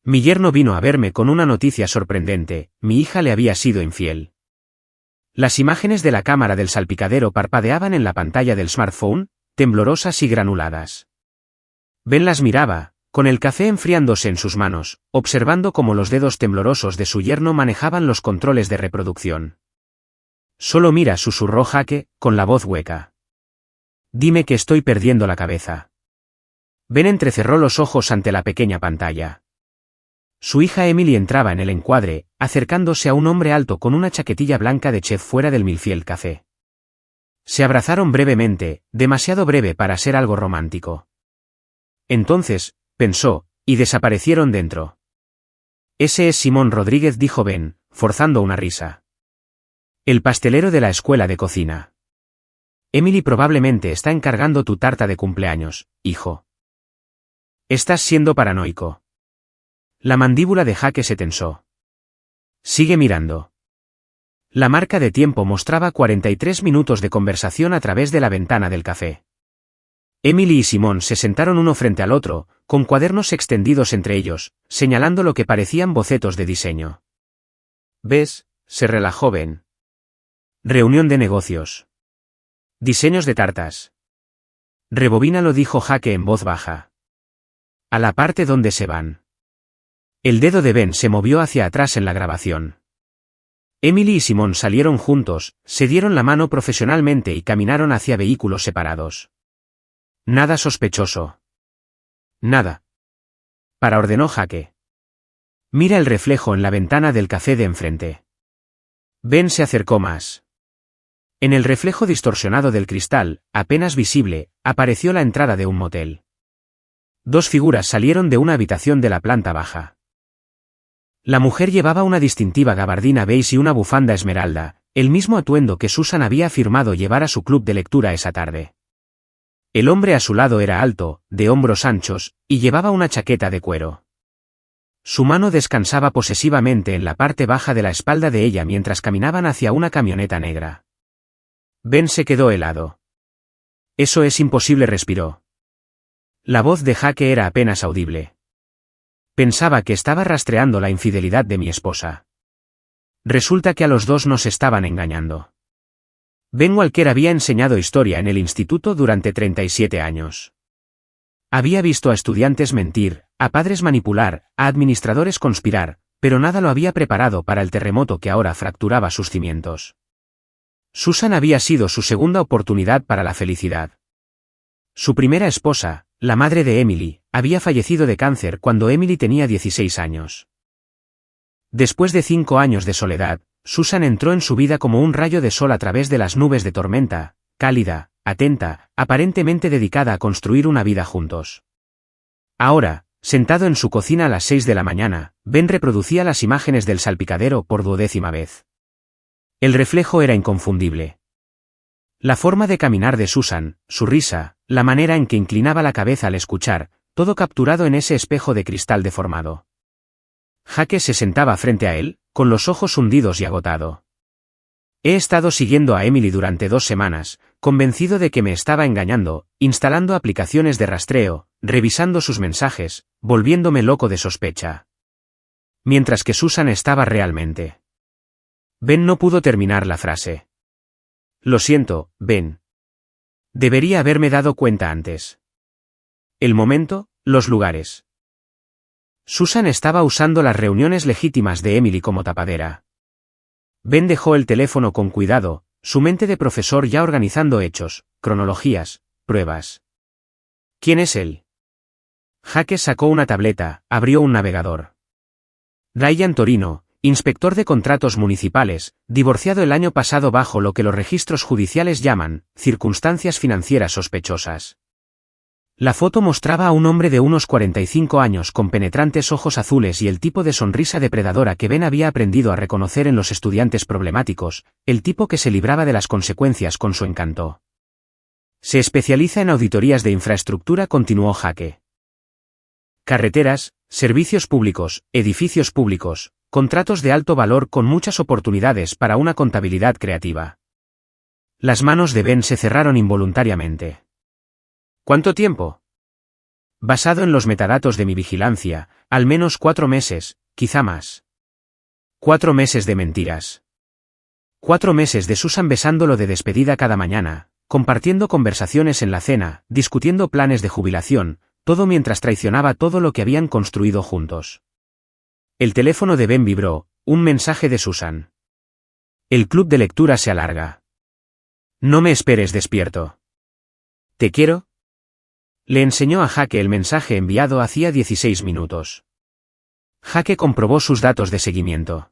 Mi yerno vino a verme con una noticia sorprendente: mi hija le había sido infiel. Las imágenes de la cámara del salpicadero parpadeaban en la pantalla del smartphone, temblorosas y granuladas. Ben las miraba, con el café enfriándose en sus manos, observando cómo los dedos temblorosos de su yerno manejaban los controles de reproducción. «Solo mira», susurró Jake, con la voz hueca. «Dime que estoy perdiendo la cabeza». Ben entrecerró los ojos ante la pequeña pantalla. Su hija Emily entraba en el encuadre, acercándose a un hombre alto con una chaquetilla blanca de chef fuera del Milfield Café. Se abrazaron brevemente, demasiado breve para ser algo romántico. Entonces, pensó, y desaparecieron dentro. «Ese es Simón Rodríguez», dijo Ben, forzando una risa. «El pastelero de la escuela de cocina. Emily probablemente está encargando tu tarta de cumpleaños, hijo». «Estás siendo paranoico». La mandíbula de Jake se tensó. «Sigue mirando». La marca de tiempo mostraba 43 minutos de conversación a través de la ventana del café. Emily y Simón se sentaron uno frente al otro, con cuadernos extendidos entre ellos, señalando lo que parecían bocetos de diseño. «¿Ves?», se relajó Ben. «Reunión de negocios. Diseños de tartas». «Rebobínalo», dijo Jake en voz baja. «A la parte donde se van». El dedo de Ben se movió hacia atrás en la grabación. Emily y Simón salieron juntos, se dieron la mano profesionalmente y caminaron hacia vehículos separados. «Nada sospechoso». «Nada». ordenó Jake. «Mira el reflejo en la ventana del café de enfrente». Ben se acercó más. En el reflejo distorsionado del cristal, apenas visible, apareció la entrada de un motel. Dos figuras salieron de una habitación de la planta baja. La mujer llevaba una distintiva gabardina beige y una bufanda esmeralda, el mismo atuendo que Susan había afirmado llevar a su club de lectura esa tarde. El hombre a su lado era alto, de hombros anchos, y llevaba una chaqueta de cuero. Su mano descansaba posesivamente en la parte baja de la espalda de ella mientras caminaban hacia una camioneta negra. Ben se quedó helado. «Eso es imposible», respiró. La voz de Jake era apenas audible. «Pensaba que estaba rastreando la infidelidad de mi esposa. Resulta que a los dos nos estaban engañando». Ben Walker había enseñado historia en el instituto durante 37 años. Había visto a estudiantes mentir, a padres manipular, a administradores conspirar, pero nada lo había preparado para el terremoto que ahora fracturaba sus cimientos. Susan había sido su segunda oportunidad para la felicidad. Su primera esposa, la madre de Emily, había fallecido de cáncer cuando Emily tenía 16 años. Después de 5 años de soledad, Susan entró en su vida como un rayo de sol a través de las nubes de tormenta, cálida, atenta, aparentemente dedicada a construir una vida juntos. Ahora, sentado en su cocina a las 6 de la mañana, Ben reproducía las imágenes del salpicadero por 12ª vez. El reflejo era inconfundible. La forma de caminar de Susan, su risa, la manera en que inclinaba la cabeza al escuchar, todo capturado en ese espejo de cristal deformado. Jake se sentaba frente a él, con los ojos hundidos y agotado. «He estado siguiendo a Emily durante 2 semanas, convencido de que me estaba engañando, instalando aplicaciones de rastreo, revisando sus mensajes, volviéndome loco de sospecha. Mientras que Susan estaba realmente». Ben no pudo terminar la frase. «Lo siento, Ben. Debería haberme dado cuenta antes». El momento, los lugares. Susan estaba usando las reuniones legítimas de Emily como tapadera. Ben dejó el teléfono con cuidado, su mente de profesor ya organizando hechos, cronologías, pruebas. ¿Quién es él? Jake sacó una tableta, abrió un navegador. Ryan Torino, inspector de contratos municipales, divorciado el año pasado bajo lo que los registros judiciales llaman circunstancias financieras sospechosas. La foto mostraba a un hombre de unos 45 años con penetrantes ojos azules y el tipo de sonrisa depredadora que Ben había aprendido a reconocer en los estudiantes problemáticos, el tipo que se libraba de las consecuencias con su encanto. Se especializa en auditorías de infraestructura, continuó Jake. Carreteras, servicios públicos, edificios públicos, contratos de alto valor con muchas oportunidades para una contabilidad creativa. Las manos de Ben se cerraron involuntariamente. ¿Cuánto tiempo? Basado en los metadatos de mi vigilancia, al menos 4 meses, quizá más. 4 meses de mentiras. 4 meses de Susan besándolo de despedida cada mañana, compartiendo conversaciones en la cena, discutiendo planes de jubilación, todo mientras traicionaba todo lo que habían construido juntos. El teléfono de Ben vibró, un mensaje de Susan. El club de lectura se alarga. No me esperes despierto. ¿Te quiero? Le enseñó a Jake el mensaje enviado hacía 16 minutos. Jake comprobó sus datos de seguimiento.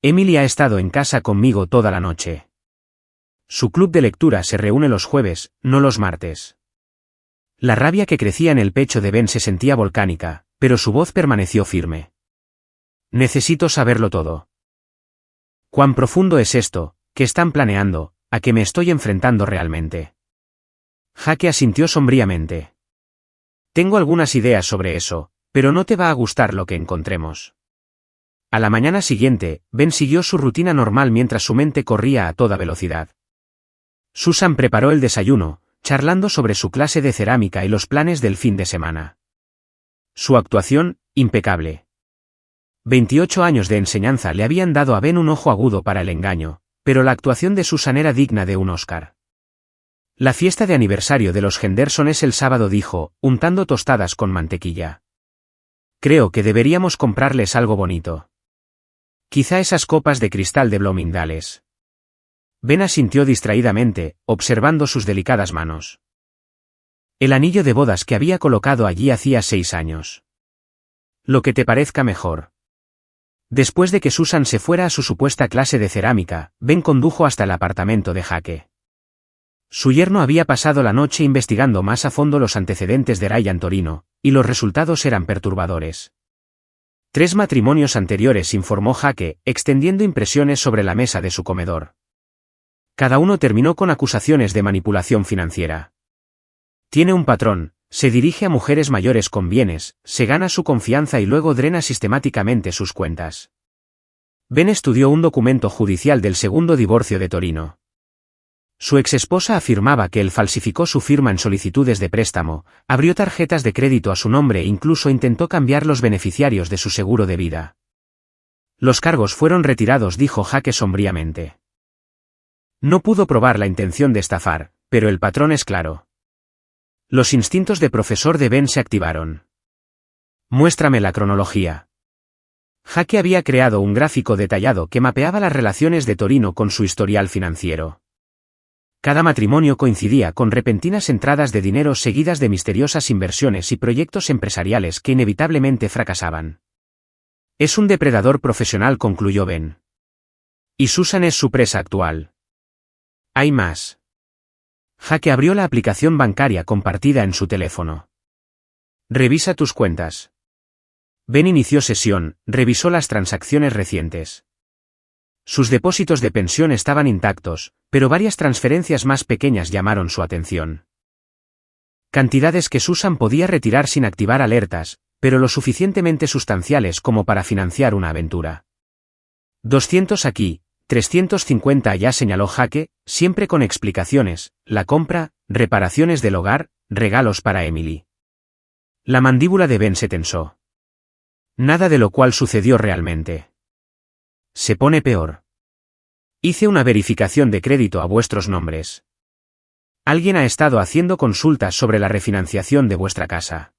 Emily ha estado en casa conmigo toda la noche. Su club de lectura se reúne los jueves, no los martes. La rabia que crecía en el pecho de Ben se sentía volcánica, pero su voz permaneció firme. Necesito saberlo todo. ¿Cuán profundo es esto? ¿Qué están planeando? ¿A qué me estoy enfrentando realmente? Jake asintió sombríamente. Tengo algunas ideas sobre eso, pero no te va a gustar lo que encontremos. A la mañana siguiente, Ben siguió su rutina normal mientras su mente corría a toda velocidad. Susan preparó el desayuno, charlando sobre su clase de cerámica y los planes del fin de semana. Su actuación, impecable. 28 años de enseñanza le habían dado a Ben un ojo agudo para el engaño, pero la actuación de Susan era digna de un Oscar. La fiesta de aniversario de los Henderson es el sábado, dijo, untando tostadas con mantequilla. Creo que deberíamos comprarles algo bonito. Quizá esas copas de cristal de Bloomingdale's. Ben asintió distraídamente, observando sus delicadas manos. El anillo de bodas que había colocado allí hacía 6 años. Lo que te parezca mejor. Después de que Susan se fuera a su supuesta clase de cerámica, Ben condujo hasta el apartamento de Jake. Su yerno había pasado la noche investigando más a fondo los antecedentes de Ryan Torino, y los resultados eran perturbadores. 3 matrimonios anteriores, informó Jake, extendiendo impresiones sobre la mesa de su comedor. Cada uno terminó con acusaciones de manipulación financiera. Tiene un patrón, se dirige a mujeres mayores con bienes, se gana su confianza y luego drena sistemáticamente sus cuentas. Ben estudió un documento judicial del segundo divorcio de Torino. Su exesposa afirmaba que él falsificó su firma en solicitudes de préstamo, abrió tarjetas de crédito a su nombre e incluso intentó cambiar los beneficiarios de su seguro de vida. Los cargos fueron retirados, dijo Jake sombríamente. No pudo probar la intención de estafar, pero el patrón es claro. Los instintos de profesor de Ben se activaron. Muéstrame la cronología. Jake había creado un gráfico detallado que mapeaba las relaciones de Torino con su historial financiero. Cada matrimonio coincidía con repentinas entradas de dinero seguidas de misteriosas inversiones y proyectos empresariales que inevitablemente fracasaban. Es un depredador profesional, concluyó Ben. Y Susan es su presa actual. Hay más. Jake abrió la aplicación bancaria compartida en su teléfono. Revisa tus cuentas. Ben inició sesión, revisó las transacciones recientes. Sus depósitos de pensión estaban intactos, pero varias transferencias más pequeñas llamaron su atención. Cantidades que Susan podía retirar sin activar alertas, pero lo suficientemente sustanciales como para financiar una aventura. 200 aquí, 350 allá, señaló Jake, siempre con explicaciones, la compra, reparaciones del hogar, regalos para Emily. La mandíbula de Ben se tensó. Nada de lo cual sucedió realmente. Se pone peor. Hice una verificación de crédito a vuestros nombres. Alguien ha estado haciendo consultas sobre la refinanciación de vuestra casa.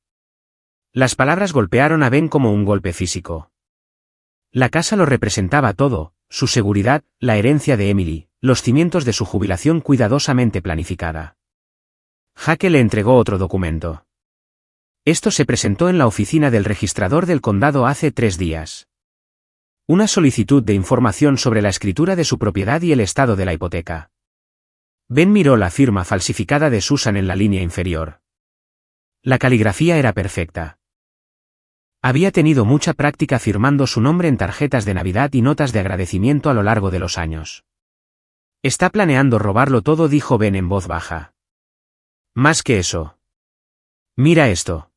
Las palabras golpearon a Ben como un golpe físico. La casa lo representaba todo, su seguridad, la herencia de Emily, los cimientos de su jubilación cuidadosamente planificada. Jake le entregó otro documento. Esto se presentó en la oficina del registrador del condado hace 3 días. Una solicitud de información sobre la escritura de su propiedad y el estado de la hipoteca. Ben miró la firma falsificada de Susan en la línea inferior. La caligrafía era perfecta. Había tenido mucha práctica firmando su nombre en tarjetas de Navidad y notas de agradecimiento a lo largo de los años. Está planeando robarlo todo, dijo Ben en voz baja. Más que eso. Mira esto.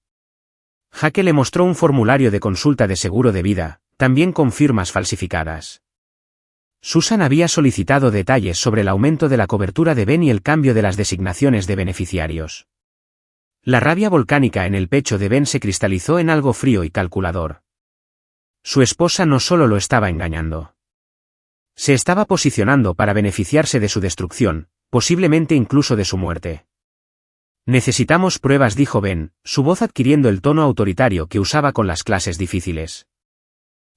Jake le mostró un formulario de consulta de seguro de vida, también con firmas falsificadas. Susan había solicitado detalles sobre el aumento de la cobertura de Ben y el cambio de las designaciones de beneficiarios. La rabia volcánica en el pecho de Ben se cristalizó en algo frío y calculador. Su esposa no solo lo estaba engañando. Se estaba posicionando para beneficiarse de su destrucción, posiblemente incluso de su muerte. Necesitamos pruebas, dijo Ben, su voz adquiriendo el tono autoritario que usaba con las clases difíciles.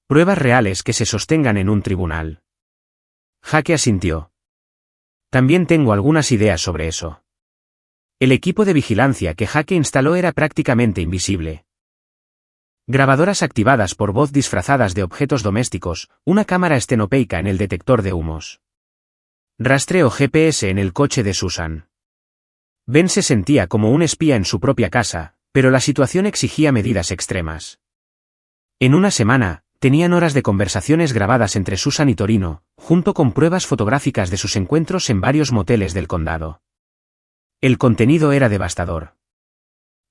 Pruebas reales que se sostengan en un tribunal. Jake asintió. También tengo algunas ideas sobre eso. El equipo de vigilancia que Jake instaló era prácticamente invisible. Grabadoras activadas por voz disfrazadas de objetos domésticos, una cámara estenopeica en el detector de humos. Rastreo GPS en el coche de Susan. Ben se sentía como un espía en su propia casa, pero la situación exigía medidas extremas. En una semana, tenían horas de conversaciones grabadas entre Susan y Torino, junto con pruebas fotográficas de sus encuentros en varios moteles del condado. El contenido era devastador.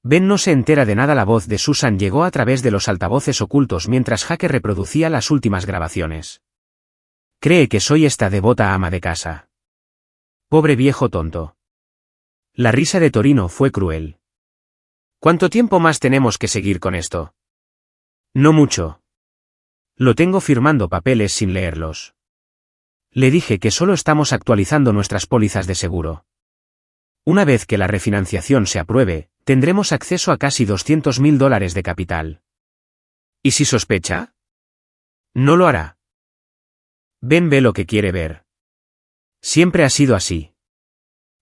Ben no se entera de nada. La voz de Susan llegó a través de los altavoces ocultos mientras Jake reproducía las últimas grabaciones. Cree que soy esta devota ama de casa. Pobre viejo tonto. La risa de Torino fue cruel. ¿Cuánto tiempo más tenemos que seguir con esto? No mucho. Lo tengo firmando papeles sin leerlos. Le dije que solo estamos actualizando nuestras pólizas de seguro. Una vez que la refinanciación se apruebe, tendremos acceso a casi $200,000 de capital. ¿Y si sospecha? No lo hará. Ben ve lo que quiere ver. Siempre ha sido así.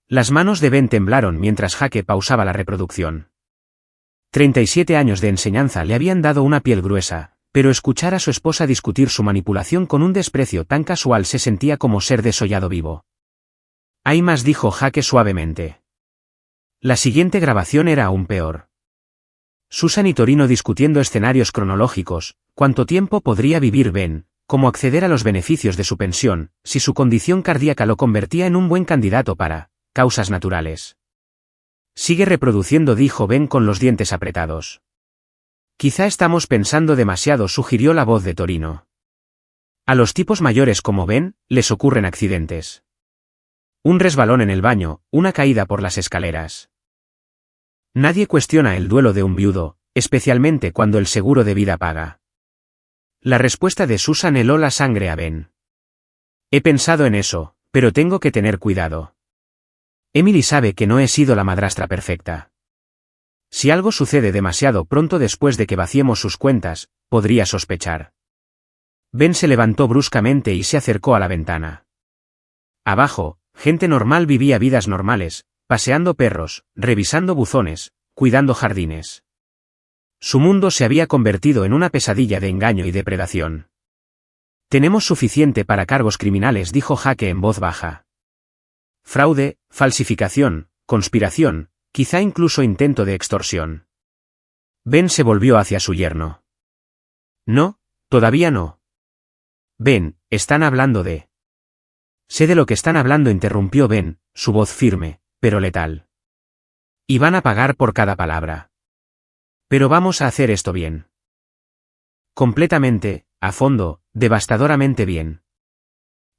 Las manos de Ben temblaron mientras Jake pausaba la reproducción. 37 años de enseñanza le habían dado una piel gruesa, pero escuchar a su esposa discutir su manipulación con un desprecio tan casual se sentía como ser desollado vivo. Hay más, dijo Jake suavemente. La siguiente grabación era aún peor. Susan y Torino discutiendo escenarios cronológicos, cuánto tiempo podría vivir Ben, cómo acceder a los beneficios de su pensión, si su condición cardíaca lo convertía en un buen candidato para causas naturales. Sigue reproduciendo, dijo Ben con los dientes apretados. Quizá estamos pensando demasiado, sugirió la voz de Torino. A los tipos mayores como Ben, les ocurren accidentes. Un resbalón en el baño, una caída por las escaleras. Nadie cuestiona el duelo de un viudo, especialmente cuando el seguro de vida paga. La respuesta de Susan heló la sangre a Ben. He pensado en eso, pero tengo que tener cuidado. Emily sabe que no he sido la madrastra perfecta. Si algo sucede demasiado pronto después de que vaciemos sus cuentas, podría sospechar. Ben se levantó bruscamente y se acercó a la ventana. Abajo, gente normal vivía vidas normales, paseando perros, revisando buzones, cuidando jardines. Su mundo se había convertido en una pesadilla de engaño y depredación. Tenemos suficiente para cargos criminales, dijo Jake en voz baja. Fraude, falsificación, conspiración, quizá incluso intento de extorsión. Ben se volvió hacia su yerno. No, todavía no. Ben, están hablando de... Sé de lo que están hablando, interrumpió Ben, su voz firme, pero letal. Y van a pagar por cada palabra. Pero vamos a hacer esto bien. Completamente, a fondo, devastadoramente bien.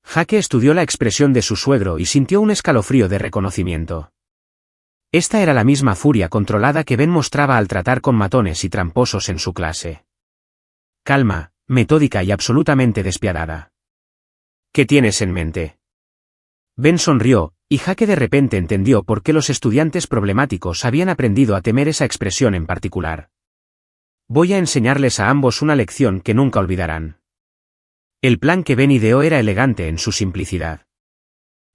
Jake estudió la expresión de su suegro y sintió un escalofrío de reconocimiento. Esta era la misma furia controlada que Ben mostraba al tratar con matones y tramposos en su clase. Calma, metódica y absolutamente despiadada. ¿Qué tienes en mente? Ben sonrió, y Jake de repente entendió por qué los estudiantes problemáticos habían aprendido a temer esa expresión en particular. Voy a enseñarles a ambos una lección que nunca olvidarán. El plan que Ben ideó era elegante en su simplicidad.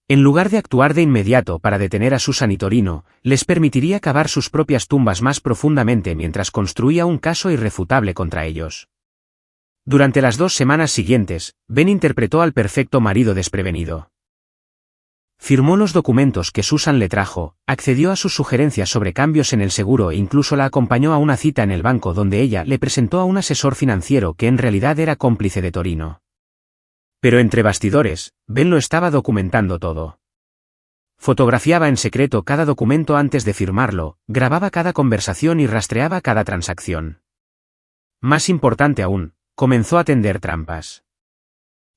En lugar de actuar de inmediato para detener a Susan y Torino, les permitiría cavar sus propias tumbas más profundamente mientras construía un caso irrefutable contra ellos. Durante las 2 semanas siguientes, Ben interpretó al perfecto marido desprevenido. Firmó los documentos que Susan le trajo, accedió a sus sugerencias sobre cambios en el seguro e incluso la acompañó a una cita en el banco donde ella le presentó a un asesor financiero que en realidad era cómplice de Torino. Pero entre bastidores, Ben lo estaba documentando todo. Fotografiaba en secreto cada documento antes de firmarlo, grababa cada conversación y rastreaba cada transacción. Más importante aún, comenzó a tender trampas.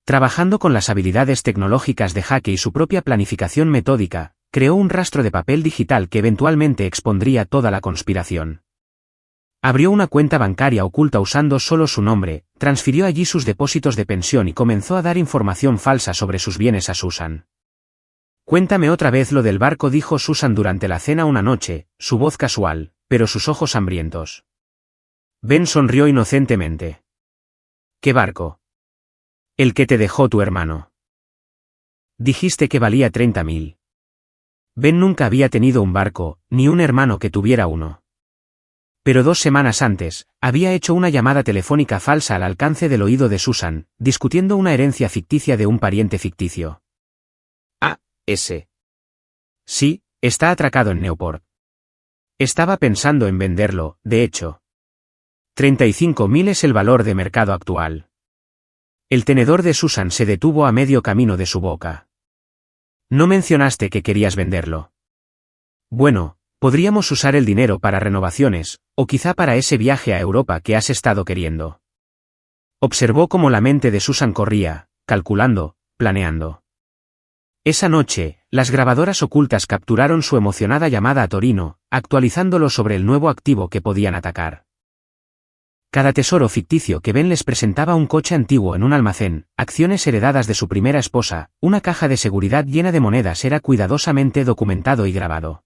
Trabajando con las habilidades tecnológicas de Jake y su propia planificación metódica, creó un rastro de papel digital que eventualmente expondría toda la conspiración. Abrió una cuenta bancaria oculta usando solo su nombre, transfirió allí sus depósitos de pensión y comenzó a dar información falsa sobre sus bienes a Susan. «Cuéntame otra vez lo del barco», dijo Susan durante la cena una noche, su voz casual, pero sus ojos hambrientos. Ben sonrió inocentemente. «¿Qué barco?» «El que te dejó tu hermano». «Dijiste que valía 30.000». Ben nunca había tenido un barco, ni un hermano que tuviera uno. Pero 2 semanas antes, había hecho una llamada telefónica falsa al alcance del oído de Susan, discutiendo una herencia ficticia de un pariente ficticio. «Ah, ese. Sí, está atracado en Newport. Estaba pensando en venderlo, de hecho. 35.000 es el valor de mercado actual». El tenedor de Susan se detuvo a medio camino de su boca. «No mencionaste que querías venderlo». «Bueno, podríamos usar el dinero para renovaciones, o quizá para ese viaje a Europa que has estado queriendo». Observó cómo la mente de Susan corría, calculando, planeando. Esa noche, las grabadoras ocultas capturaron su emocionada llamada a Torino, actualizándolo sobre el nuevo activo que podían atacar. Cada tesoro ficticio que Ben les presentaba: un coche antiguo en un almacén, acciones heredadas de su primera esposa, una caja de seguridad llena de monedas, era cuidadosamente documentado y grabado.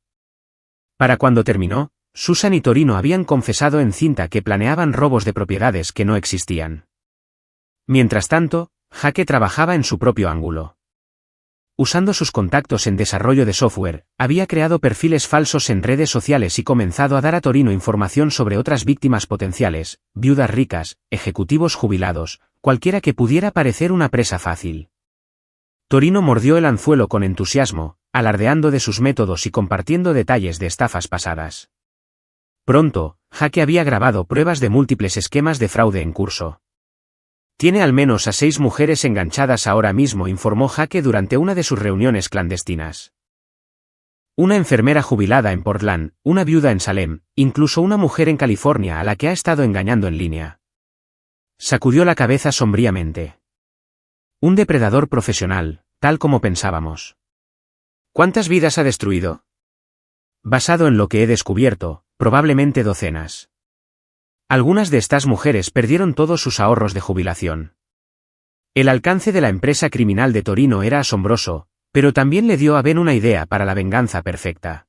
Para cuando terminó, Susan y Torino habían confesado en cinta que planeaban robos de propiedades que no existían. Mientras tanto, Jake trabajaba en su propio ángulo. Usando sus contactos en desarrollo de software, había creado perfiles falsos en redes sociales y comenzado a dar a Torino información sobre otras víctimas potenciales, viudas ricas, ejecutivos jubilados, cualquiera que pudiera parecer una presa fácil. Torino mordió el anzuelo con entusiasmo, alardeando de sus métodos y compartiendo detalles de estafas pasadas. Pronto, Jake había grabado pruebas de múltiples esquemas de fraude en curso. «Tiene al menos a 6 mujeres enganchadas ahora mismo», informó Jake durante una de sus reuniones clandestinas. Una enfermera jubilada en Portland, una viuda en Salem, incluso una mujer en California a la que ha estado engañando en línea. Sacudió la cabeza sombríamente. «Un depredador profesional, tal como pensábamos». «¿Cuántas vidas ha destruido?» «Basado en lo que he descubierto, probablemente docenas». Algunas de estas mujeres perdieron todos sus ahorros de jubilación. El alcance de la empresa criminal de Torino era asombroso, pero también le dio a Ben una idea para la venganza perfecta.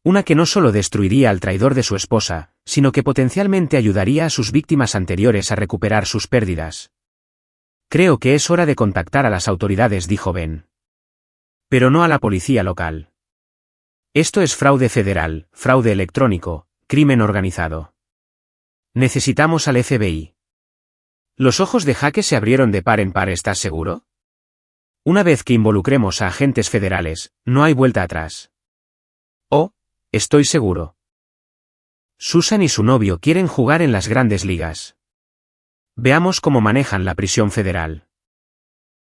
Una que no solo destruiría al traidor de su esposa, sino que potencialmente ayudaría a sus víctimas anteriores a recuperar sus pérdidas. «Creo que es hora de contactar a las autoridades», dijo Ben. «Pero no a la policía local. Esto es fraude federal, fraude electrónico, crimen organizado. Necesitamos al FBI». Los ojos de Jake se abrieron de par en par. «¿Estás seguro? Una vez que involucremos a agentes federales, no hay vuelta atrás». «Oh, estoy seguro. Susan y su novio quieren jugar en las grandes ligas. Veamos cómo manejan la prisión federal».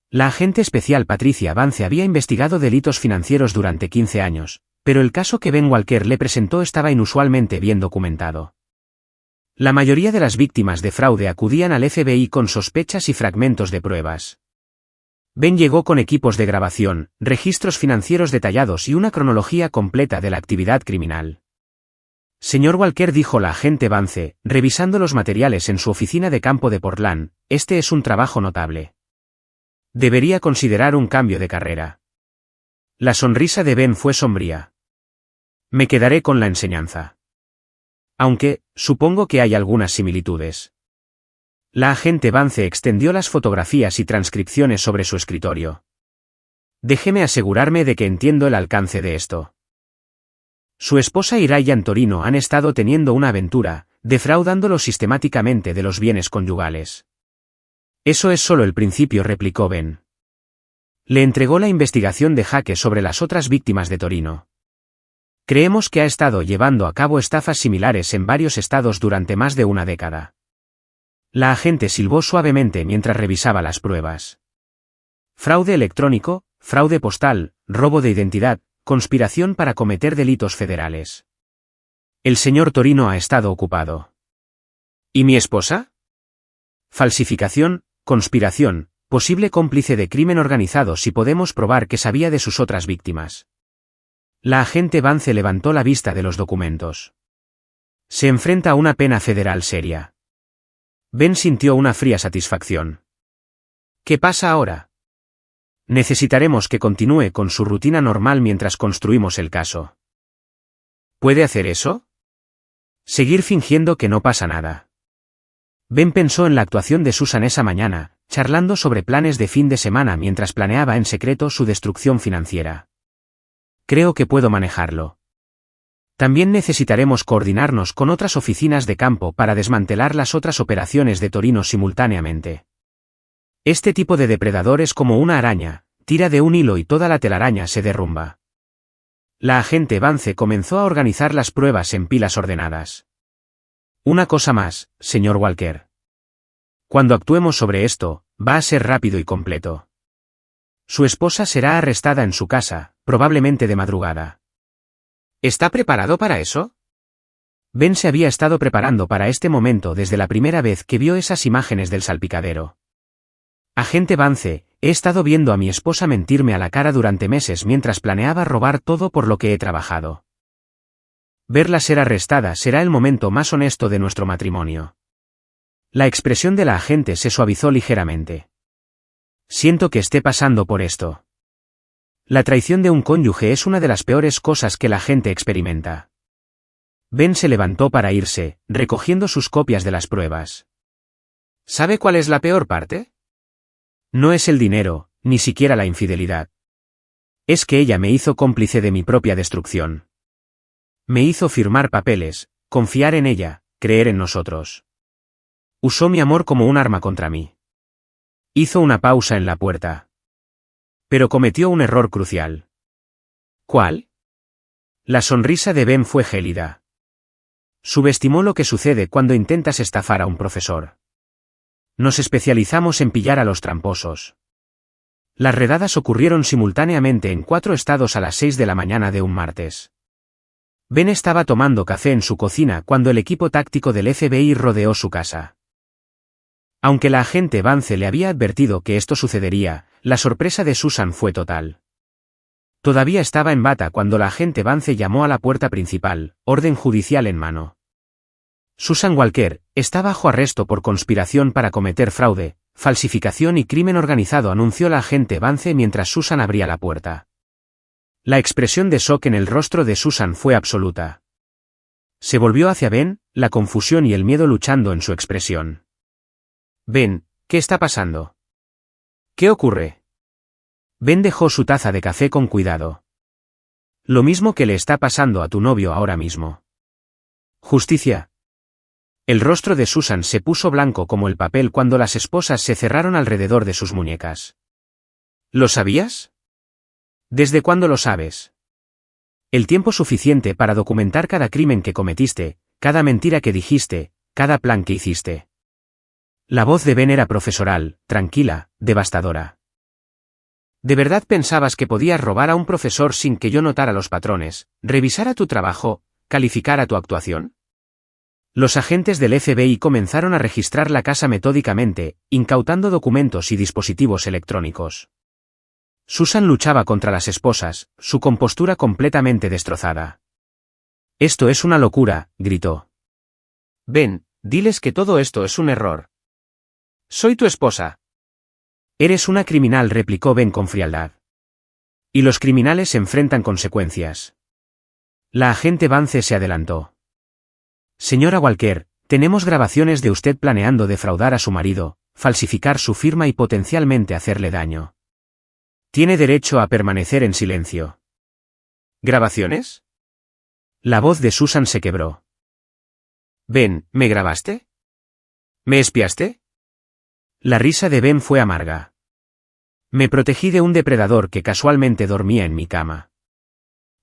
La agente especial Patricia Vance había investigado delitos financieros durante 15 años, pero el caso que Ben Walker le presentó estaba inusualmente bien documentado. La mayoría de las víctimas de fraude acudían al FBI con sospechas y fragmentos de pruebas. Ben llegó con equipos de grabación, registros financieros detallados y una cronología completa de la actividad criminal. «Señor Walker», dijo la agente Vance, revisando los materiales en su oficina de campo de Portland, «este es un trabajo notable. Debería considerar un cambio de carrera». La sonrisa de Ben fue sombría. «Me quedaré con la enseñanza. Aunque, supongo que hay algunas similitudes». La agente Vance extendió las fotografías y transcripciones sobre su escritorio. «Déjeme asegurarme de que entiendo el alcance de esto». Su esposa y Ryan Torino han estado teniendo una aventura, defraudándolo sistemáticamente de los bienes conyugales. «Eso es solo el principio», replicó Ben. Le entregó la investigación de Jake sobre las otras víctimas de Torino. «Creemos que ha estado llevando a cabo estafas similares en varios estados durante más de una década». La agente silbó suavemente mientras revisaba las pruebas. «Fraude electrónico, fraude postal, robo de identidad, conspiración para cometer delitos federales. El señor Torino ha estado ocupado». «¿Y mi esposa?» «Falsificación, conspiración, posible cómplice de crimen organizado si podemos probar que sabía de sus otras víctimas». La agente Vance levantó la vista de los documentos. Se enfrenta a una pena federal seria. Ben sintió una fría satisfacción. ¿Qué pasa ahora? Necesitaremos que continúe con su rutina normal mientras construimos el caso. ¿Puede hacer eso? Seguir fingiendo que no pasa nada. Ben pensó en la actuación de Susan esa mañana, charlando sobre planes de fin de semana mientras planeaba en secreto su destrucción financiera. Creo que puedo manejarlo. También necesitaremos coordinarnos con otras oficinas de campo para desmantelar las otras operaciones de Torino simultáneamente. Este tipo de depredador es como una araña, tira de un hilo y toda la telaraña se derrumba. La agente Vance comenzó a organizar las pruebas en pilas ordenadas. Una cosa más, señor Walker. Cuando actuemos sobre esto, va a ser rápido y completo. Su esposa será arrestada en su casa, probablemente de madrugada. ¿Está preparado para eso? Ben se había estado preparando para este momento desde la primera vez que vio esas imágenes del salpicadero. Agente Vance, he estado viendo a mi esposa mentirme a la cara durante meses mientras planeaba robar todo por lo que he trabajado. Verla ser arrestada será el momento más honesto de nuestro matrimonio. La expresión de la agente se suavizó ligeramente. Siento que esté pasando por esto. La traición de un cónyuge es una de las peores cosas que la gente experimenta. Ben se levantó para irse, recogiendo sus copias de las pruebas. ¿Sabe cuál es la peor parte? No es el dinero, ni siquiera la infidelidad. Es que ella me hizo cómplice de mi propia destrucción. Me hizo firmar papeles, confiar en ella, creer en nosotros. Usó mi amor como un arma contra mí. Hizo una pausa en la puerta. Pero cometió un error crucial. ¿Cuál? La sonrisa de Ben fue gélida. Subestimó lo que sucede cuando intentas estafar a un profesor. Nos especializamos en pillar a los tramposos. Las redadas ocurrieron simultáneamente en 4 estados a las 6 de la mañana de un martes. Ben estaba tomando café en su cocina cuando el equipo táctico del FBI rodeó su casa. Aunque la agente Vance le había advertido que esto sucedería, la sorpresa de Susan fue total. Todavía estaba en bata cuando la agente Vance llamó a la puerta principal, orden judicial en mano. Susan Walker está bajo arresto por conspiración para cometer fraude, falsificación y crimen organizado, anunció la agente Vance mientras Susan abría la puerta. La expresión de shock en el rostro de Susan fue absoluta. Se volvió hacia Ben, la confusión y el miedo luchando en su expresión. Ben, ¿qué está pasando? ¿Qué ocurre? Ben dejó su taza de café con cuidado. Lo mismo que le está pasando a tu novio ahora mismo. Justicia. El rostro de Susan se puso blanco como el papel cuando las esposas se cerraron alrededor de sus muñecas. ¿Lo sabías? ¿Desde cuándo lo sabes? El tiempo suficiente para documentar cada crimen que cometiste, cada mentira que dijiste, cada plan que hiciste. La voz de Ben era profesoral, tranquila, devastadora. ¿De verdad pensabas que podías robar a un profesor sin que yo notara los patrones, revisara tu trabajo, calificara tu actuación? Los agentes del FBI comenzaron a registrar la casa metódicamente, incautando documentos y dispositivos electrónicos. Susan luchaba contra las esposas, su compostura completamente destrozada. «Esto es una locura», gritó. «Ben, diles que todo esto es un error. Soy tu esposa». «Eres una criminal», replicó Ben con frialdad. «Y los criminales enfrentan consecuencias». La agente Vance se adelantó. «Señora Walker, tenemos grabaciones de usted planeando defraudar a su marido, falsificar su firma y potencialmente hacerle daño. Tiene derecho a permanecer en silencio». ¿Grabaciones? La voz de Susan se quebró. «Ben, ¿me grabaste? ¿Me espiaste?» La risa de Ben fue amarga. «Me protegí de un depredador que casualmente dormía en mi cama».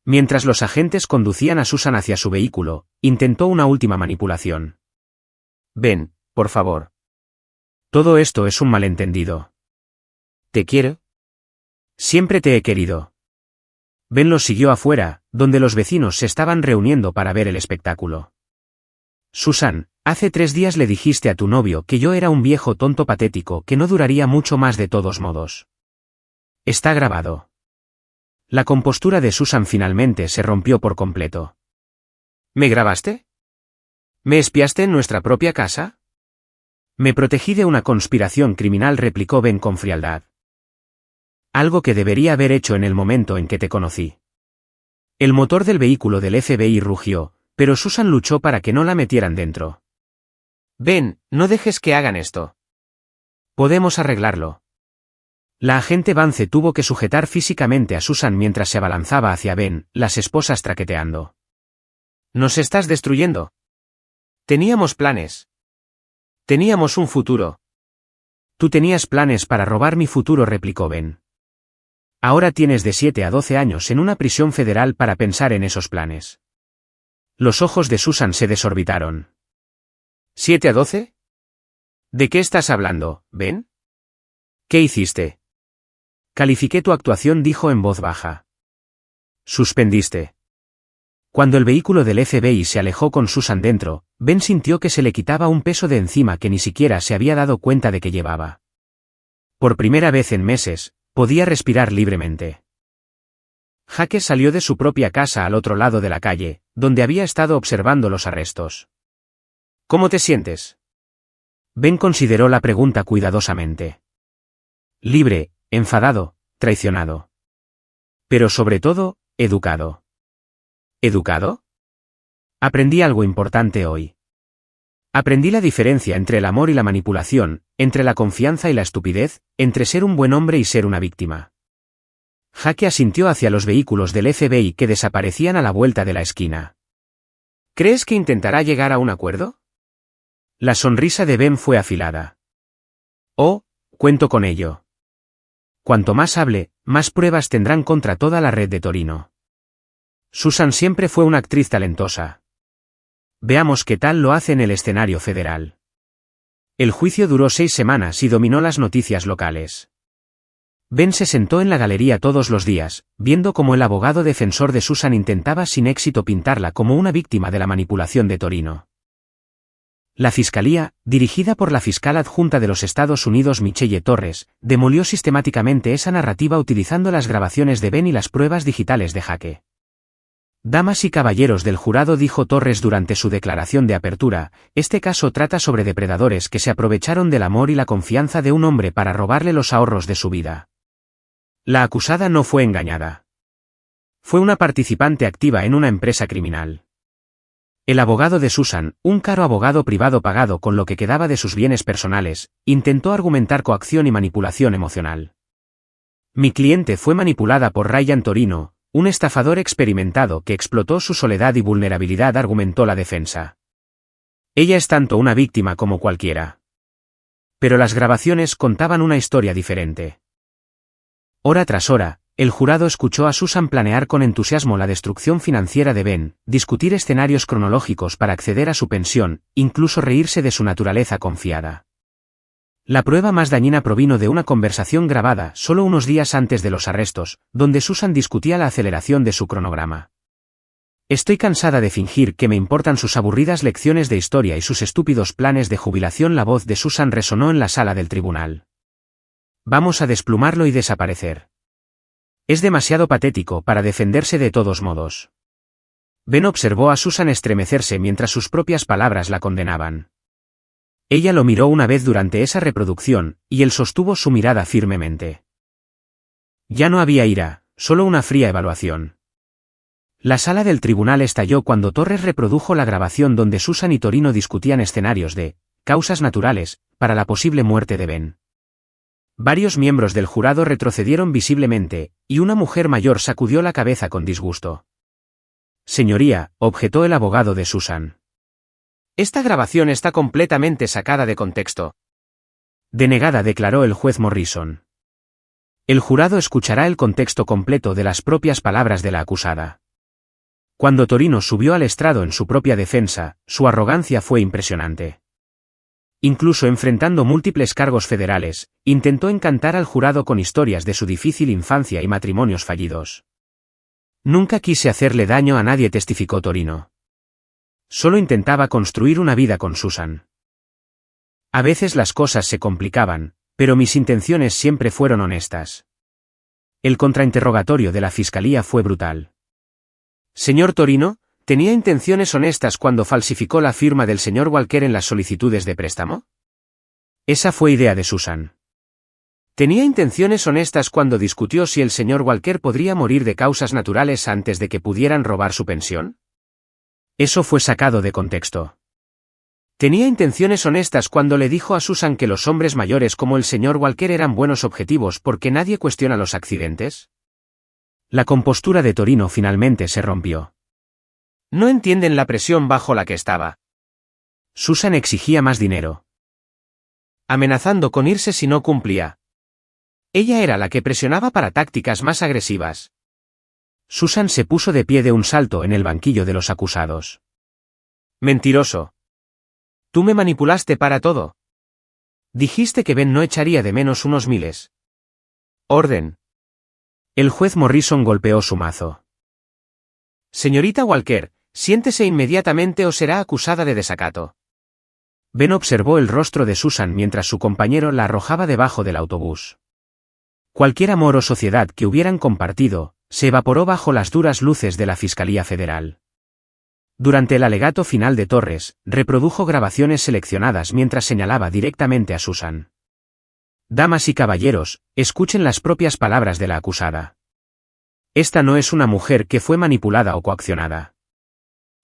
Mientras los agentes conducían a Susan hacia su vehículo, intentó una última manipulación. «Ben, por favor. Todo esto es un malentendido. ¿Te quiero? Siempre te he querido». Ben los siguió afuera, donde los vecinos se estaban reuniendo para ver el espectáculo. «Susan, hace 3 días le dijiste a tu novio que yo era un viejo tonto patético que no duraría mucho más de todos modos. Está grabado. La compostura de Susan finalmente se rompió por completo. ¿Me grabaste? ¿Me espiaste en nuestra propia casa? Me protegí de una conspiración criminal, replicó Ben con frialdad. Algo que debería haber hecho en el momento en que te conocí. El motor del vehículo del FBI rugió, pero Susan luchó para que no la metieran dentro. Ben, no dejes que hagan esto. Podemos arreglarlo. La agente Vance tuvo que sujetar físicamente a Susan mientras se abalanzaba hacia Ben, las esposas traqueteando. Nos estás destruyendo. Teníamos planes. Teníamos un futuro. Tú tenías planes para robar mi futuro, replicó Ben. Ahora tienes de 7 a 12 años en una prisión federal para pensar en esos planes. Los ojos de Susan se desorbitaron. ¿7 a 12? ¿De qué estás hablando, Ben? ¿Qué hiciste? Califiqué tu actuación, dijo en voz baja. Suspendiste. Cuando el vehículo del FBI se alejó con Susan dentro, Ben sintió que se le quitaba un peso de encima que ni siquiera se había dado cuenta de que llevaba. Por primera vez en meses, podía respirar libremente. Jake salió de su propia casa al otro lado de la calle, donde había estado observando los arrestos. ¿Cómo te sientes? Ben consideró la pregunta cuidadosamente. Libre, enfadado, traicionado. Pero sobre todo, educado. ¿Educado? Aprendí algo importante hoy. Aprendí la diferencia entre el amor y la manipulación, entre la confianza y la estupidez, entre ser un buen hombre y ser una víctima. Jake asintió hacia los vehículos del FBI que desaparecían a la vuelta de la esquina. ¿Crees que intentará llegar a un acuerdo? La sonrisa de Ben fue afilada. Oh, cuento con ello. Cuanto más hable, más pruebas tendrán contra toda la red de Torino. Susan siempre fue una actriz talentosa. Veamos qué tal lo hace en el escenario federal. El juicio duró 6 semanas y dominó las noticias locales. Ben se sentó en la galería todos los días, viendo cómo el abogado defensor de Susan intentaba sin éxito pintarla como una víctima de la manipulación de Torino. La fiscalía, dirigida por la fiscal adjunta de los Estados Unidos Michelle Torres, demolió sistemáticamente esa narrativa utilizando las grabaciones de Ben y las pruebas digitales de Jake. Damas y caballeros del jurado, dijo Torres durante su declaración de apertura, este caso trata sobre depredadores que se aprovecharon del amor y la confianza de un hombre para robarle los ahorros de su vida. La acusada no fue engañada. Fue una participante activa en una empresa criminal. El abogado de Susan, un caro abogado privado pagado con lo que quedaba de sus bienes personales, intentó argumentar coacción y manipulación emocional. Mi cliente fue manipulada por Ryan Torino, un estafador experimentado que explotó su soledad y vulnerabilidad, argumentó la defensa. Ella es tanto una víctima como cualquiera. Pero las grabaciones contaban una historia diferente. Hora tras hora, el jurado escuchó a Susan planear con entusiasmo la destrucción financiera de Ben, discutir escenarios cronológicos para acceder a su pensión, incluso reírse de su naturaleza confiada. La prueba más dañina provino de una conversación grabada solo unos días antes de los arrestos, donde Susan discutía la aceleración de su cronograma. Estoy cansada de fingir que me importan sus aburridas lecciones de historia y sus estúpidos planes de jubilación. La voz de Susan resonó en la sala del tribunal. Vamos a desplumarlo y desaparecer. Es demasiado patético para defenderse de todos modos. Ben observó a Susan estremecerse mientras sus propias palabras la condenaban. Ella lo miró una vez durante esa reproducción, y él sostuvo su mirada firmemente. Ya no había ira, solo una fría evaluación. La sala del tribunal estalló cuando Torres reprodujo la grabación donde Susan y Torino discutían escenarios de causas naturales para la posible muerte de Ben. Varios miembros del jurado retrocedieron visiblemente, y una mujer mayor sacudió la cabeza con disgusto. Señoría, objetó el abogado de Susan. Esta grabación está completamente sacada de contexto. Denegada, declaró el juez Morrison. El jurado escuchará el contexto completo de las propias palabras de la acusada. Cuando Torino subió al estrado en su propia defensa, su arrogancia fue impresionante. Incluso enfrentando múltiples cargos federales, intentó encantar al jurado con historias de su difícil infancia y matrimonios fallidos. Nunca quise hacerle daño a nadie, testificó Torino. Solo intentaba construir una vida con Susan. A veces las cosas se complicaban, pero mis intenciones siempre fueron honestas. El contrainterrogatorio de la fiscalía fue brutal. Señor Torino, ¿tenía intenciones honestas cuando falsificó la firma del señor Walker en las solicitudes de préstamo? Esa fue idea de Susan. ¿Tenía intenciones honestas cuando discutió si el señor Walker podría morir de causas naturales antes de que pudieran robar su pensión? Eso fue sacado de contexto. ¿Tenía intenciones honestas cuando le dijo a Susan que los hombres mayores como el señor Walker eran buenos objetivos porque nadie cuestiona los accidentes? La compostura de Torino finalmente se rompió. No entienden la presión bajo la que estaba. Susan exigía más dinero, amenazando con irse si no cumplía. Ella era la que presionaba para tácticas más agresivas. Susan se puso de pie de un salto en el banquillo de los acusados. Mentiroso. Tú me manipulaste para todo. Dijiste que Ben no echaría de menos unos miles. Orden. El juez Morrison golpeó su mazo. Señorita Walker, siéntese inmediatamente o será acusada de desacato. Ben observó el rostro de Susan mientras su compañero la arrojaba debajo del autobús. Cualquier amor o sociedad que hubieran compartido, se evaporó bajo las duras luces de la Fiscalía Federal. Durante el alegato final de Torres, reprodujo grabaciones seleccionadas mientras señalaba directamente a Susan. Damas y caballeros, escuchen las propias palabras de la acusada. Esta no es una mujer que fue manipulada o coaccionada.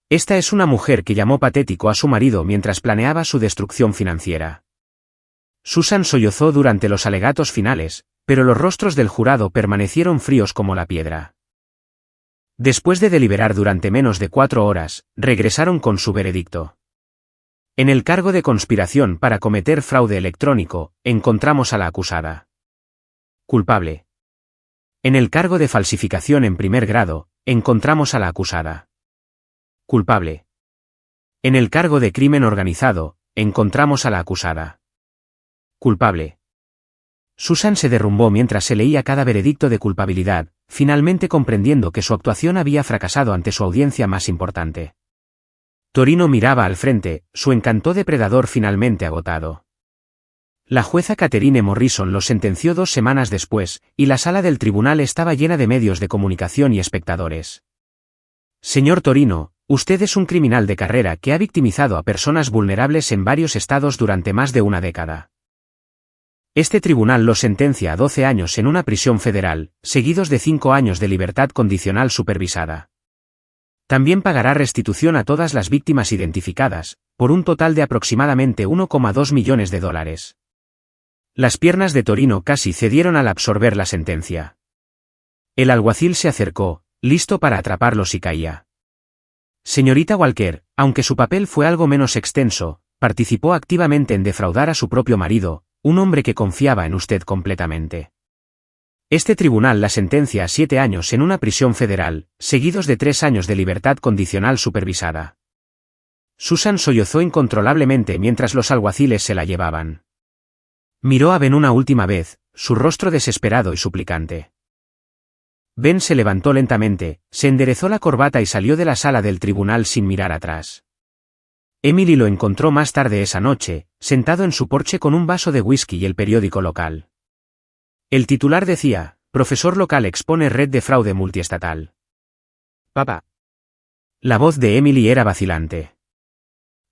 Esta es una mujer que llamó patético a su marido mientras planeaba su destrucción financiera. Susan sollozó durante los alegatos finales, pero los rostros del jurado permanecieron fríos como la piedra. Después de deliberar durante menos de 4 horas, regresaron con su veredicto. En el cargo de conspiración para cometer fraude electrónico, encontramos a la acusada culpable. En el cargo de falsificación en primer grado, encontramos a la acusada culpable. En el cargo de crimen organizado, encontramos a la acusada culpable. Susan se derrumbó mientras se leía cada veredicto de culpabilidad, finalmente comprendiendo que su actuación había fracasado ante su audiencia más importante. Torino miraba al frente, su encanto depredador finalmente agotado. La jueza Catherine Morrison lo sentenció 2 semanas después, y la sala del tribunal estaba llena de medios de comunicación y espectadores. Señor Torino, usted es un criminal de carrera que ha victimizado a personas vulnerables en varios estados durante más de una década. Este tribunal lo sentencia a 12 años en una prisión federal, seguidos de 5 años de libertad condicional supervisada. También pagará restitución a todas las víctimas identificadas, por un total de aproximadamente $1,2 millones. Las piernas de Torino casi cedieron al absorber la sentencia. El alguacil se acercó, listo para atraparlo si caía. Señorita Walker, aunque su papel fue algo menos extenso, participó activamente en defraudar a su propio marido, un hombre que confiaba en usted completamente. Este tribunal la sentencia a 7 años en una prisión federal, seguidos de 3 años de libertad condicional supervisada. Susan sollozó incontrolablemente mientras los alguaciles se la llevaban. Miró a Ben una última vez, su rostro desesperado y suplicante. Ben se levantó lentamente, se enderezó la corbata y salió de la sala del tribunal sin mirar atrás. Emily lo encontró más tarde esa noche, sentado en su porche con un vaso de whisky y el periódico local. El titular decía, profesor local expone red de fraude multiestatal. Papá. La voz de Emily era vacilante.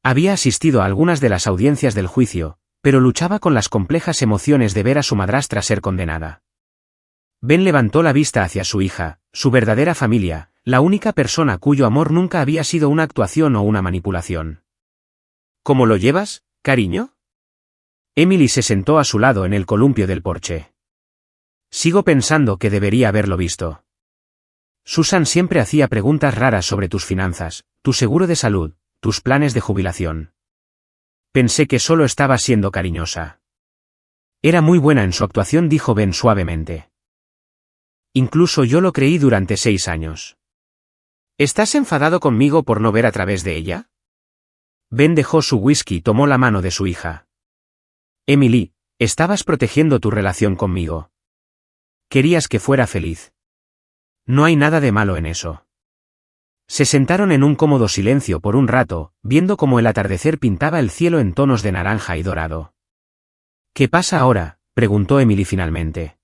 Había asistido a algunas de las audiencias del juicio, pero luchaba con las complejas emociones de ver a su madrastra ser condenada. Ben levantó la vista hacia su hija, su verdadera familia, la única persona cuyo amor nunca había sido una actuación o una manipulación. ¿Cómo lo llevas, cariño? Emily se sentó a su lado en el columpio del porche. Sigo pensando que debería haberlo visto. Susan siempre hacía preguntas raras sobre tus finanzas, tu seguro de salud, tus planes de jubilación. Pensé que solo estaba siendo cariñosa. Era muy buena en su actuación, dijo Ben suavemente. Incluso yo lo creí durante 6 años. ¿Estás enfadado conmigo por no ver a través de ella? Ben dejó su whisky y tomó la mano de su hija. Emily, estabas protegiendo tu relación conmigo. Querías que fuera feliz. No hay nada de malo en eso. Se sentaron en un cómodo silencio por un rato, viendo cómo el atardecer pintaba el cielo en tonos de naranja y dorado. ¿Qué pasa ahora?, preguntó Emily finalmente.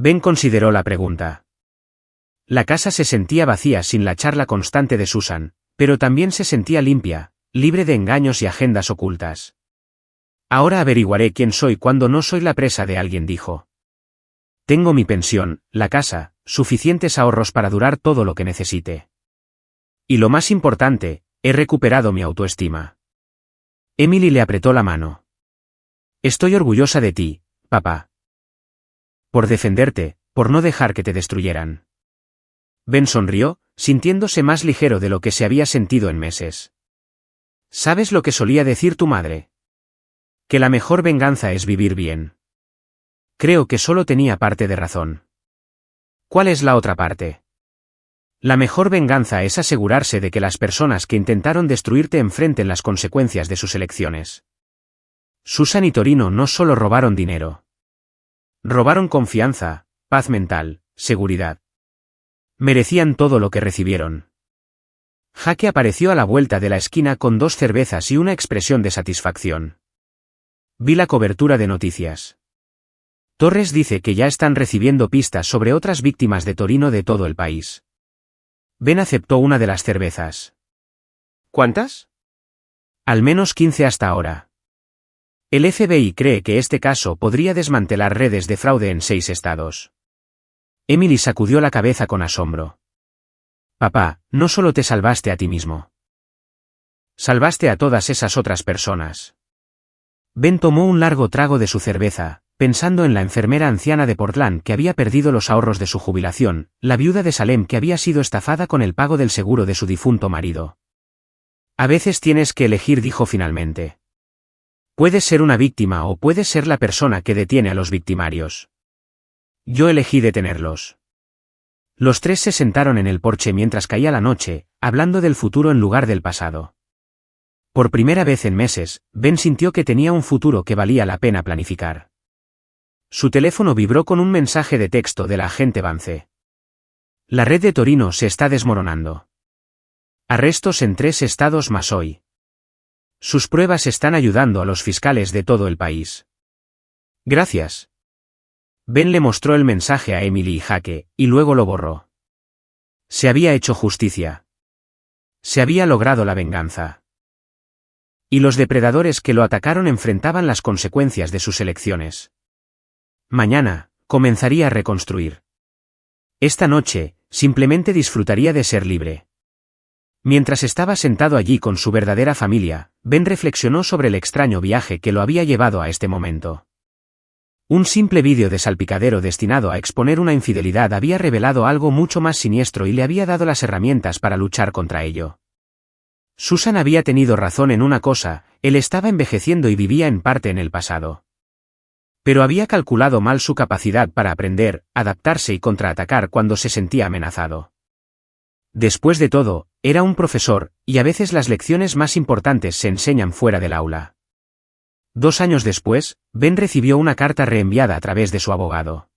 Ben consideró la pregunta. La casa se sentía vacía sin la charla constante de Susan, pero también se sentía limpia, libre de engaños y agendas ocultas. Ahora averiguaré quién soy cuando no soy la presa de alguien, dijo. Tengo mi pensión, la casa, suficientes ahorros para durar todo lo que necesite. Y lo más importante, he recuperado mi autoestima. Emily le apretó la mano. Estoy orgullosa de ti, papá. Por defenderte, por no dejar que te destruyeran. Ben sonrió, sintiéndose más ligero de lo que se había sentido en meses. ¿Sabes lo que solía decir tu madre? Que la mejor venganza es vivir bien. Creo que solo tenía parte de razón. ¿Cuál es la otra parte? La mejor venganza es asegurarse de que las personas que intentaron destruirte enfrenten las consecuencias de sus elecciones. Susan y Torino no solo robaron dinero. Robaron confianza, paz mental, seguridad. Merecían todo lo que recibieron. Jake apareció a la vuelta de la esquina con 2 cervezas y una expresión de satisfacción. Vi la cobertura de noticias. Torres dice que ya están recibiendo pistas sobre otras víctimas de Torino de todo el país. Ben aceptó una de las cervezas. ¿Cuántas? Al menos 15 hasta ahora. El FBI cree que este caso podría desmantelar redes de fraude en 6 estados. Emily sacudió la cabeza con asombro. Papá, no solo te salvaste a ti mismo. Salvaste a todas esas otras personas. Ben tomó un largo trago de su cerveza, pensando en la enfermera anciana de Portland que había perdido los ahorros de su jubilación, la viuda de Salem que había sido estafada con el pago del seguro de su difunto marido. A veces tienes que elegir, dijo finalmente. Puedes ser una víctima o puedes ser la persona que detiene a los victimarios. Yo elegí detenerlos. Los 3 se sentaron en el porche mientras caía la noche, hablando del futuro en lugar del pasado. Por primera vez en meses, Ben sintió que tenía un futuro que valía la pena planificar. Su teléfono vibró con un mensaje de texto de la agente Vance. La red de Torino se está desmoronando. Arrestos en 3 estados más hoy. Sus pruebas están ayudando a los fiscales de todo el país. Gracias. Ben le mostró el mensaje a Emily y Jake, y luego lo borró. Se había hecho justicia. Se había logrado la venganza. Y los depredadores que lo atacaron enfrentaban las consecuencias de sus elecciones. Mañana, comenzaría a reconstruir. Esta noche, simplemente disfrutaría de ser libre. Mientras estaba sentado allí con su verdadera familia, Ben reflexionó sobre el extraño viaje que lo había llevado a este momento. Un simple vídeo de salpicadero destinado a exponer una infidelidad había revelado algo mucho más siniestro y le había dado las herramientas para luchar contra ello. Susan había tenido razón en una cosa, él estaba envejeciendo y vivía en parte en el pasado. Pero había calculado mal su capacidad para aprender, adaptarse y contraatacar cuando se sentía amenazado. Después de todo, era un profesor, y a veces las lecciones más importantes se enseñan fuera del aula. 2 años después, Ben recibió una carta reenviada a través de su abogado.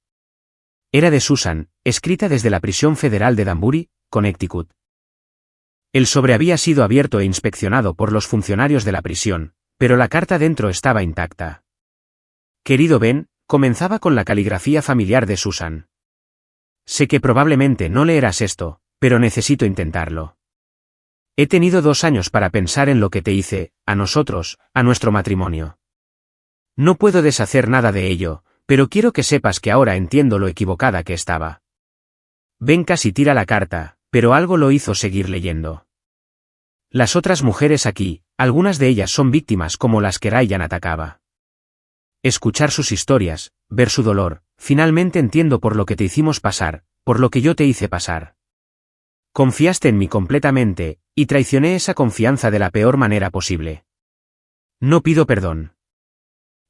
Era de Susan, escrita desde la prisión federal de Danbury, Connecticut. El sobre había sido abierto e inspeccionado por los funcionarios de la prisión, pero la carta dentro estaba intacta. Querido Ben, comenzaba con la caligrafía familiar de Susan. Sé que probablemente no leerás esto, pero necesito intentarlo. He tenido 2 años para pensar en lo que te hice, a nosotros, a nuestro matrimonio. No puedo deshacer nada de ello, pero quiero que sepas que ahora entiendo lo equivocada que estaba. Ben casi tira la carta, pero algo lo hizo seguir leyendo. Las otras mujeres aquí, algunas de ellas son víctimas como las que Ryan atacaba. Escuchar sus historias, ver su dolor, finalmente entiendo por lo que te hicimos pasar, por lo que yo te hice pasar. Confiaste en mí completamente, y traicioné esa confianza de la peor manera posible. No pido perdón.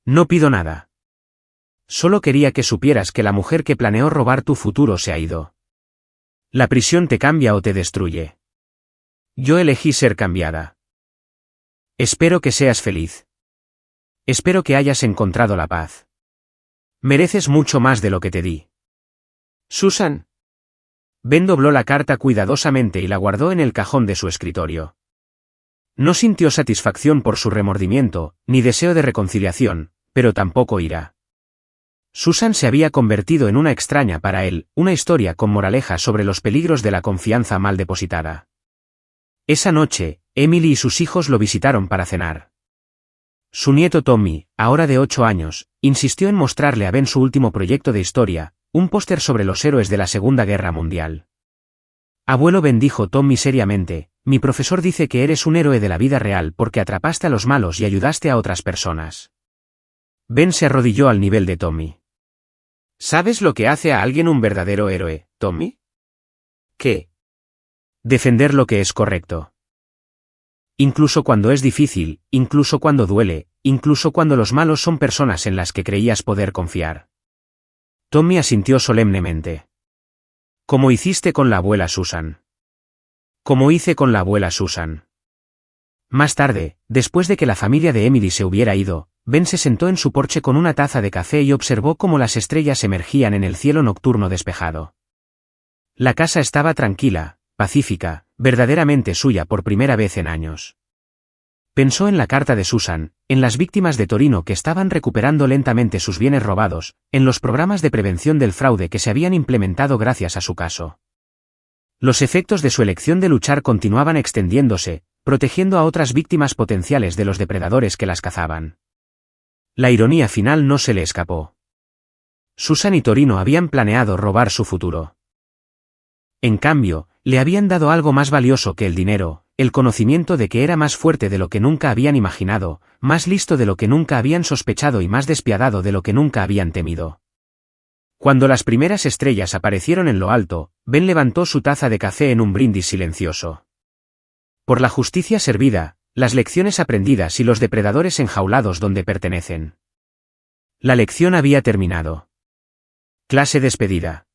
No pido nada. Solo quería que supieras que la mujer que planeó robar tu futuro se ha ido. La prisión te cambia o te destruye. Yo elegí ser cambiada. Espero que seas feliz. Espero que hayas encontrado la paz. Mereces mucho más de lo que te di. Susan. Ben dobló la carta cuidadosamente y la guardó en el cajón de su escritorio. No sintió satisfacción por su remordimiento, ni deseo de reconciliación, pero tampoco ira. Susan se había convertido en una extraña para él, una historia con moraleja sobre los peligros de la confianza mal depositada. Esa noche, Emily y sus hijos lo visitaron para cenar. Su nieto Tommy, ahora de 8 años, insistió en mostrarle a Ben su último proyecto de historia, un póster sobre los héroes de la Segunda Guerra Mundial. Abuelo Ben, dijo Tommy seriamente, mi profesor dice que eres un héroe de la vida real porque atrapaste a los malos y ayudaste a otras personas. Ben se arrodilló al nivel de Tommy. ¿Sabes lo que hace a alguien un verdadero héroe, Tommy? ¿Qué? Defender lo que es correcto. Incluso cuando es difícil, incluso cuando duele, incluso cuando los malos son personas en las que creías poder confiar. Tommy asintió solemnemente. Como hiciste con la abuela Susan. Como hice con la abuela Susan. Más tarde, después de que la familia de Emily se hubiera ido, Ben se sentó en su porche con una taza de café y observó cómo las estrellas emergían en el cielo nocturno despejado. La casa estaba tranquila, pacífica, verdaderamente suya por primera vez en años. Pensó en la carta de Susan, en las víctimas de Torino que estaban recuperando lentamente sus bienes robados, en los programas de prevención del fraude que se habían implementado gracias a su caso. Los efectos de su elección de luchar continuaban extendiéndose, protegiendo a otras víctimas potenciales de los depredadores que las cazaban. La ironía final no se le escapó. Susan y Torino habían planeado robar su futuro. En cambio, le habían dado algo más valioso que el dinero, el conocimiento de que era más fuerte de lo que nunca habían imaginado, más listo de lo que nunca habían sospechado y más despiadado de lo que nunca habían temido. Cuando las primeras estrellas aparecieron en lo alto, Ben levantó su taza de café en un brindis silencioso. Por la justicia servida, las lecciones aprendidas y los depredadores enjaulados donde pertenecen. La lección había terminado. Clase despedida.